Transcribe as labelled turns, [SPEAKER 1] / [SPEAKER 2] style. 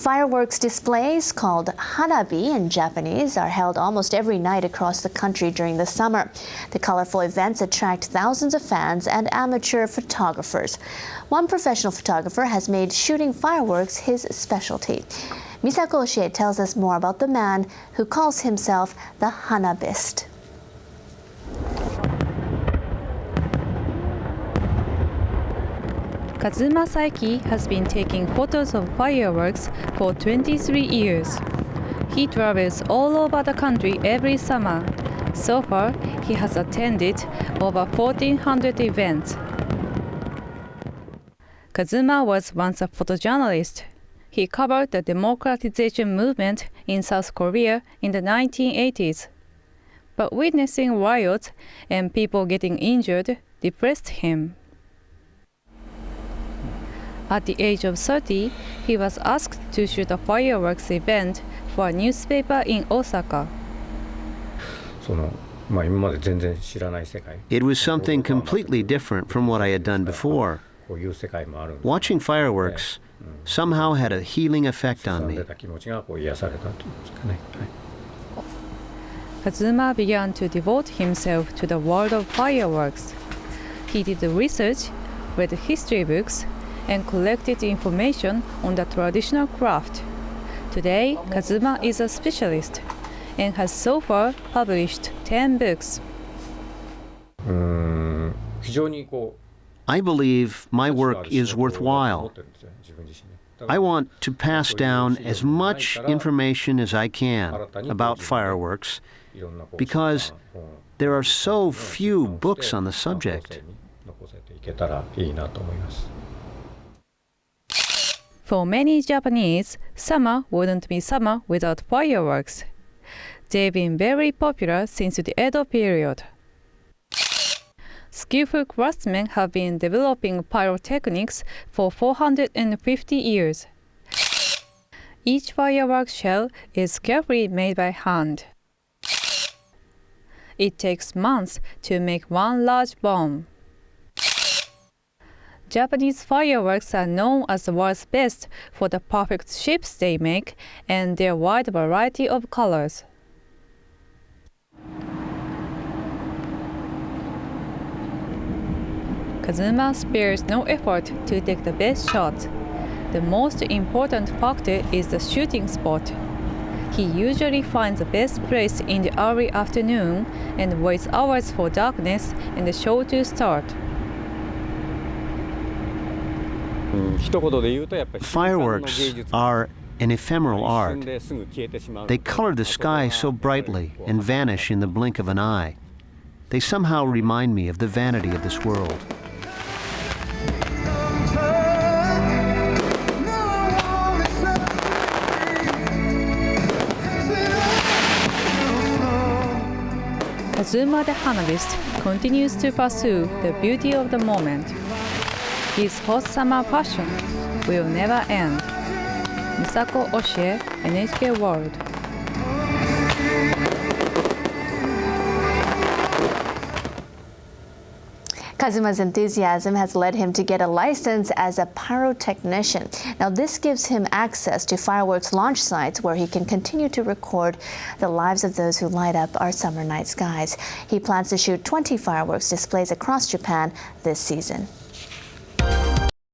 [SPEAKER 1] Fireworks displays, called hanabi in Japanese, are held almost every night across the country during the summer. The colorful events attract thousands of fans and amateur photographers. One professional photographer has made shooting fireworks his specialty. Misako Oshie tells us more about the man who calls himself the Hanabist.
[SPEAKER 2] Kazuma Saeki has been taking photos of fireworks for 23 years. He travels all over the country every summer. So far, he has attended over 1,400 events. Kazuma was once a photojournalist. He covered the democratization movement in South Korea in the 1980s. But witnessing riots and people getting injured depressed him. At the age of 30, he was asked to shoot a fireworks event for a newspaper in Osaka.
[SPEAKER 3] It was something completely different from what I had done before. Watching fireworks somehow had a healing effect on me.
[SPEAKER 2] Kazuma began to devote himself to the world of fireworks. He did research, read history books, and collected information on the traditional craft. Today, Kazuma is a specialist and has so far published 10 books.
[SPEAKER 3] I believe my work is worthwhile. I want to pass down as much information as I can about fireworks because there are so few books on the subject.
[SPEAKER 2] For many Japanese, summer wouldn't be summer without fireworks. They've been very popular since the Edo period. Skillful craftsmen have been developing pyrotechnics for 450 years. Each firework shell is carefully made by hand. It takes months to make one large bomb. Japanese fireworks are known as the world's best for the perfect shapes they make and their wide variety of colors. Kazuma spares no effort to take the best shot. The most important factor is the shooting spot. He usually finds the best place in the early afternoon and waits hours for darkness and the show to start.
[SPEAKER 3] Fireworks are an ephemeral art. They color the sky so brightly and vanish in the blink of an eye. They somehow remind me of the vanity of this world.
[SPEAKER 2] Kazuma the Hanabist continues to pursue the beauty of the moment. His hot summer passion will never end. Misako Oshie, NHK World.
[SPEAKER 1] Kazuma's enthusiasm has led him to get a license as a pyrotechnician. Now, this gives him access to fireworks launch sites where he can continue to record the lives of those who light up our summer night skies. He plans to shoot 20 fireworks displays across Japan this season.